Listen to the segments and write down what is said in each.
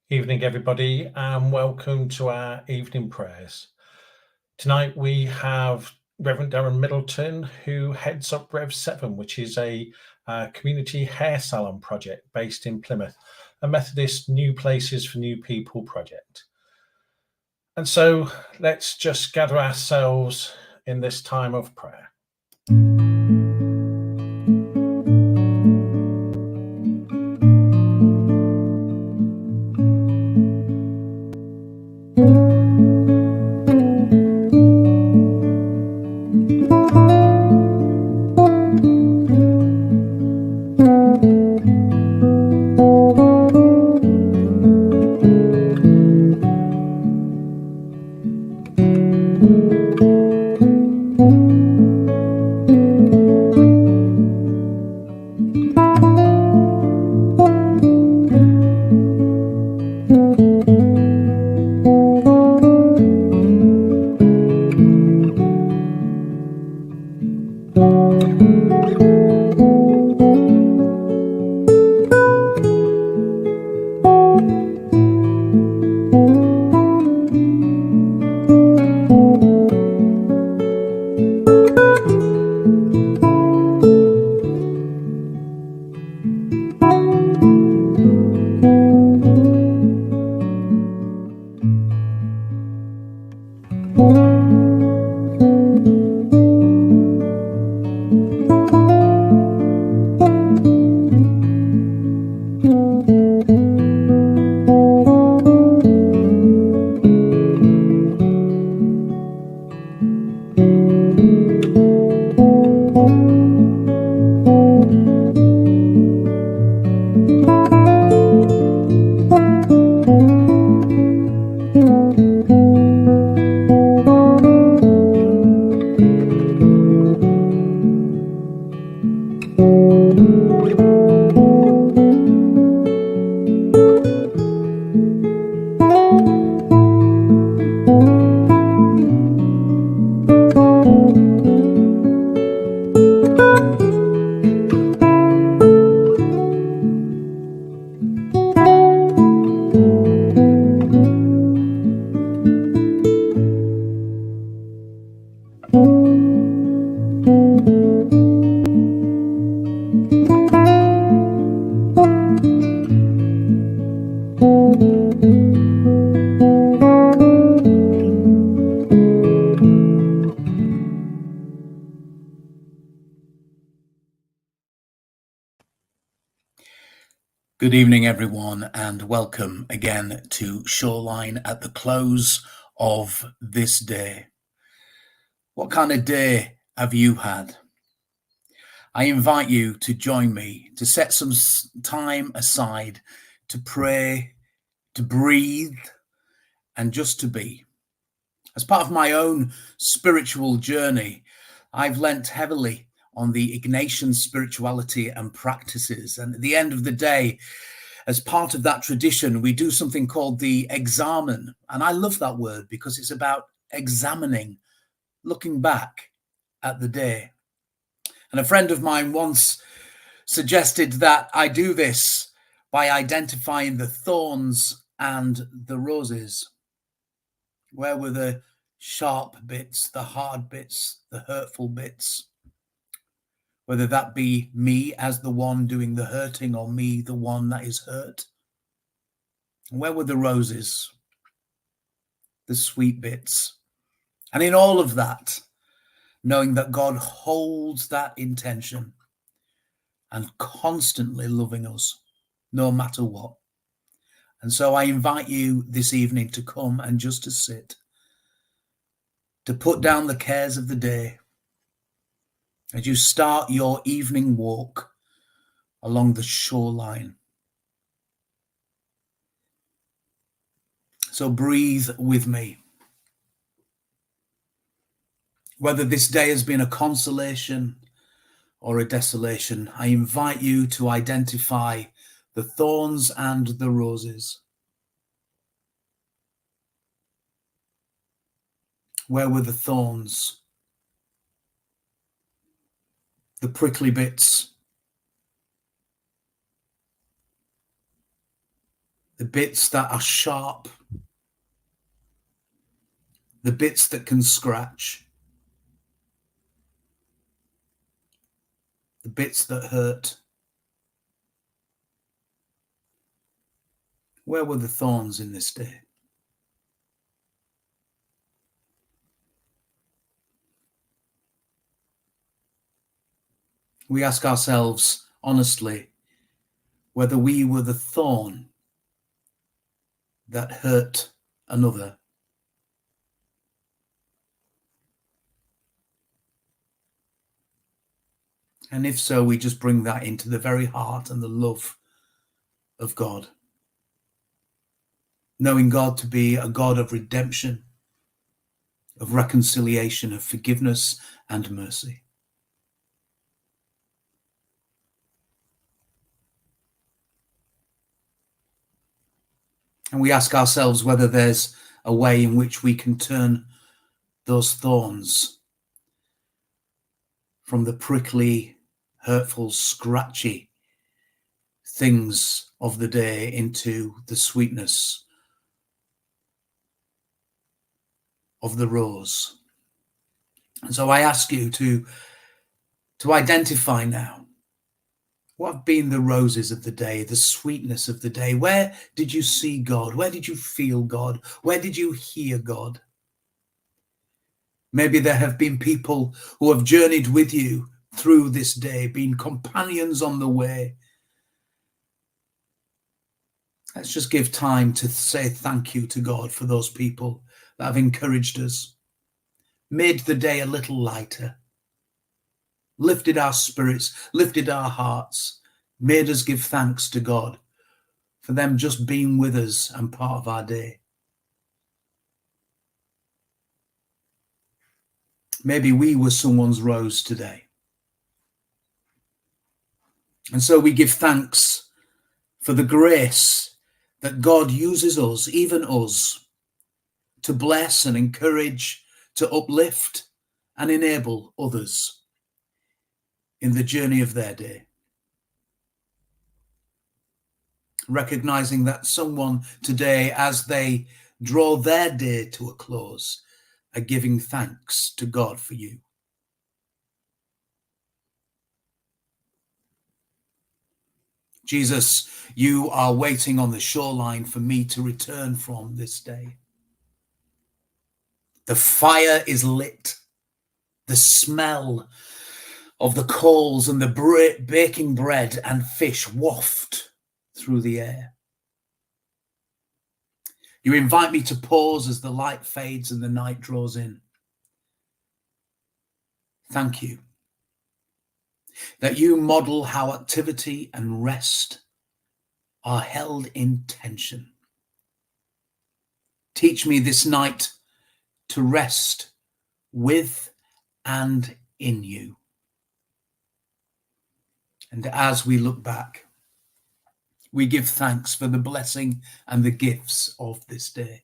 Evening, everybody, and welcome to our evening prayers. Tonight we have Reverend Darren Middleton, who heads up Rev 7, which is a community hair salon project based in Plymouth, a Methodist New Places for New People project. And so let's just gather ourselves in this time of prayer. Good evening, everyone, and welcome again to Shoreline at the close of this day. What kind of day have you had? I invite you to join me to set some time aside to pray, to breathe, and just to be. As part of my own spiritual journey, I've lent heavily on the Ignatian spirituality and practices. And at the end of the day, as part of that tradition, we do something called the examen. And I love that word because it's about examining, looking back at the day. And a friend of mine once suggested that I do this by identifying the thorns and the roses. Where were the sharp bits, the hard bits, the hurtful bits? Whether that be me as the one doing the hurting or me, the one that is hurt. Where were the roses, the sweet bits? And in all of that, knowing that God holds that intention and constantly loving us, no matter what. And so I invite you this evening to come and just to sit, to put down the cares of the day, as you start your evening walk along the shoreline. So breathe with me. Whether this day has been a consolation or a desolation, I invite you to identify the thorns and the roses. Where were the thorns? The prickly bits, the bits that are sharp, the bits that can scratch, the bits that hurt. Where were the thorns in this day? We ask ourselves honestly whether we were the thorn that hurt another. And if so, we just bring that into the very heart and the love of God. Knowing God to be a God of redemption, of reconciliation, of forgiveness and mercy. And we ask ourselves whether there's a way in which we can turn those thorns from the prickly, hurtful, scratchy things of the day into the sweetness of the rose. And so I ask you to identify now, what have been the roses of the day, the sweetness of the day? Where did you see God? Where did you feel God? Where did you hear God? Maybe there have been people who have journeyed with you through this day, been companions on the way. Let's just give time to say thank you to God for those people that have encouraged us, made the day a little lighter, lifted our spirits, lifted our hearts, made us give thanks to God for them just being with us and part of our day. Maybe we were someone's rose today. And so we give thanks for the grace that God uses us, even us, to bless and encourage, to uplift and enable others in the journey of their day. Recognizing that someone today, as they draw their day to a close, are giving thanks to God for you. Jesus, you are waiting on the shoreline for me to return from this day. The fire is lit. The smell of the coals and the baking bread and fish waft through the air. You invite me to pause as the light fades and the night draws in. Thank you that you model how activity and rest are held in tension. Teach me this night to rest with and in you. And as we look back, we give thanks for the blessing and the gifts of this day.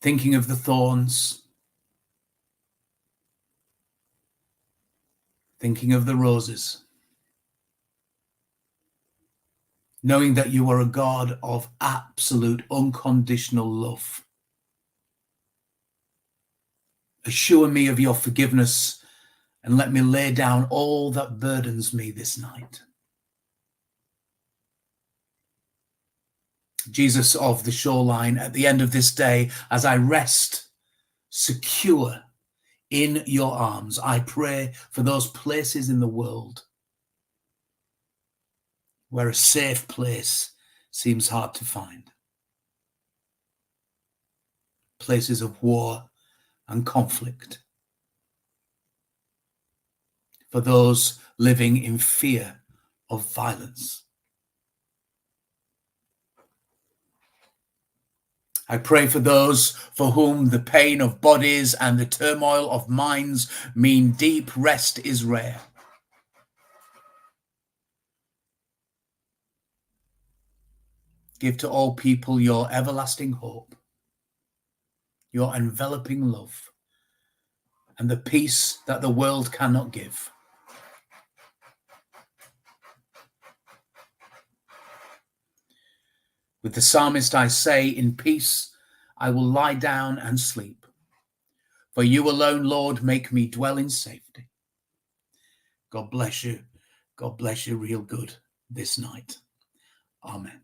Thinking of the thorns, thinking of the roses, knowing that you are a God of absolute unconditional love. Assure me of your forgiveness and let me lay down all that burdens me this night. Jesus of the shoreline, at the end of this day, as I rest secure in your arms, I pray for those places in the world where a safe place seems hard to find. Places of war and conflict. For those living in fear of violence. I pray for those for whom the pain of bodies and the turmoil of minds mean deep rest is rare. Give to all people your everlasting hope, your enveloping love, and the peace that the world cannot give. With the psalmist I say, in peace I will lie down and sleep. For you alone, Lord, make me dwell in safety. God bless you. God bless you real good this night. Amen.